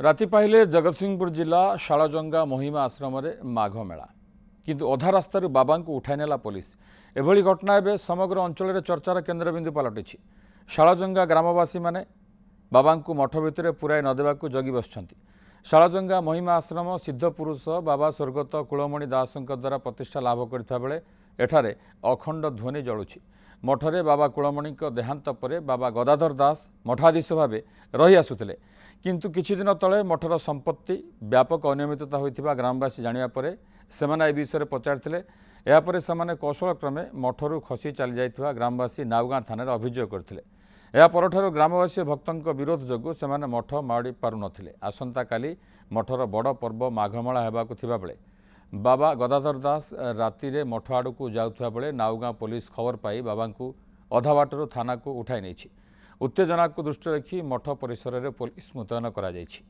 राति पाइले जगतसिंहपुर जिला शालजंगा महिमा आश्रम माघ मेला किंतु अधा रास्तार बाबा को उठाई नेला पुलिस। एभली घटना एवं समग्र अंचल चर्चार केन्द्रबिंदु पलटि। शालजंगा ग्रामवासी माने बाबा को मठ भितर पुराई नदेवाक जगी बसुंट। शालजंगा महिमा आश्रम सिद्धपुरुष बाबा स्वर्गत कुलमणि दास द्वारा प्रतिष्ठा लाभ करता बेले एठारे अखंड ध्वनि जलुछि। मठरे बाबा कुलमणि देहांत पर बाबा गदाधर दास मठाधीश भाव रही आसुथिले, किंतु किछि दिन तले मठर संपत्ति व्यापक अनियमितता होइथिबा ग्रामवासी जानिबा परे सेमाने ए विषय पचारिथिले। यापर सेमाने कौशल क्रमे मठरू खसी चली जाइथिबा ग्रामवासी नावगाँ थाना अभियोग करथिले। या परठारु ग्रामवासी भक्तों विरोध जोगु सेमाने मठ माड़ी पारु नथिले। आसंता काली मठर बड़ पर्व माघमेला हेबाकु थिबा बेले बाबा गदाधर दास राति रे मठ आड़कू जाउथबा बेले नावगाँ पुलिस खबर पाई बाबा को अधा बाटरू थाना को उठाई नेछि। उत्तेजना को दृष्टि रखी मठ परिसर में पुलिस मुतयन करा जायछि।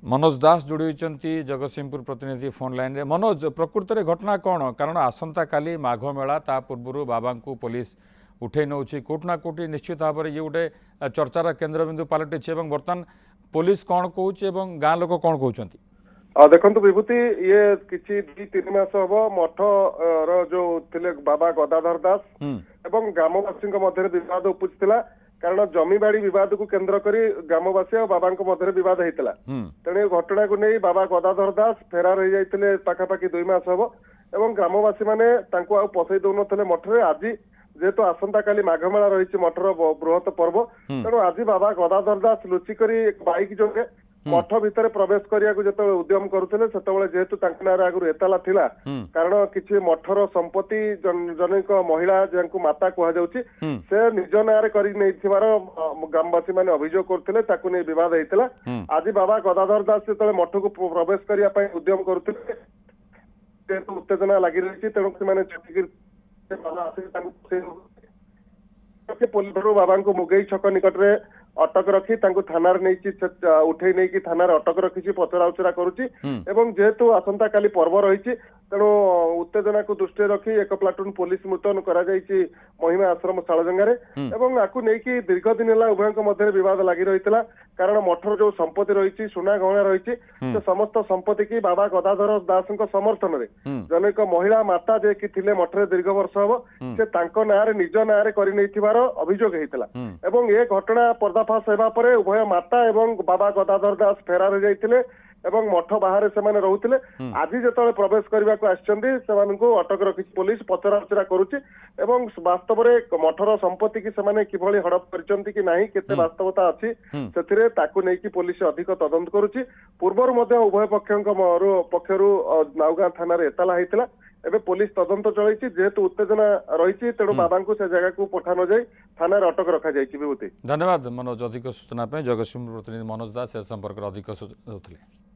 मनोज दास जोड़ी होती जगतसिंहपुर प्रतिनिधि फोन लाइन रे। मनोज, प्रकृत में घटना कौन? कारण आसंता काली माघ मेला ता पूर्व बाबा को पुलिस उठे नौछि कोटना कोटी निश्चित भाव में ये गोटे चर्चार केन्द्रबिंदु पलटि। बर्तमान पुलिस कौन कहूँ गाँ लोक कौन कहते? देखो विभूति, ये किछि 2-3 मास हम मठ जो थिले बाबा गदाधर दास एवं ग्रामवासी मध्य विवाद उपजिला। कारण जमीबाड़ी विवाद को केन्द्र करी ग्रामवासी और बाबा मध्य विवाद होता। तेणु घटना को नहीं बाबा गदाधर दास फेरार हो जाते पाखापाखि 2 मास हम एवं ग्रामवासी मैंने पसई दौन मठरे। आज जेहेतु आसंता काली माघमेला रही मठर बृहत पर्व, तेणु आज बाबा गदाधर दास लुचिकी बाइक जोगे मठ भितर प्रवेश करिया को जते उद्यम करुले जेहेतु नारे आगु एताला थिला। कारण किछि मठर संपत्ति जनिक महिला जंकु माता कहा जाउछि से निज नारे करि नैथिबार ग्रामवासी माने अभियोग करथिले। ताकु नै विवाद हेतिला। आज बाबा गदाधर दास जते मठ को प्रवेश करिया पय उद्यम करुथिले, जेहेतु उत्तेजना लागि रहिछि तेणु माने छुटिकिर बाबा आसी पुलिस बाबा को मुगई छक निकट में अटक रखी थाना उठे नहीं थाना अटक रखी पचरा उचरा करुच्ची। जेहेतु आसंता काली पर्व रही तेणु उत्तेजना को दृष्टि रखी एक प्लाटून पुलिस मुतयन करा महिमा आश्रम शालजंगारे। आपको नहीं दीर्घ दिन है उभय मध्य विवाद लगी रही। कारण मठर जो संपत्ति रही सुना गहना रही समस्त संपत्ति की बाबा गदाधर दास समर्थन में जनक महिला माता जे कि थिले मठरे दीर्घ वर्ष हम से नारे निज नारे कर अभियोग होता। ये घटना पर्दाफाश होगा पर उभय माता एवं बाबा गदाधर दास फेरार हो जाते मठ बाहर से रोते। आज जो प्रवेश करने को आसको अटक रखी पुलिस पचरा उचरा करुच्ची। वास्तव में मठर संपत्ति की सेमाने किभली हड़प करचंती कि नहीं केते वास्तवता अच्छी से पुलिस अधिक तदंत करुच्ची। पूर्वर उभय पक्षरु नावगाँ थाना एताला होता। एबे पुलिस तदंत चलैछि। जेहेतु उत्तेजना रही तेणु बाबा को से जगह को पठा न जाई थाना अटक रखा जाइछि। विभूति, धन्यवाद मनोज। अधिक सूचना जगतसिंहपुर प्रतिनिधि मनोज दास संपर्क अधिक सूचना।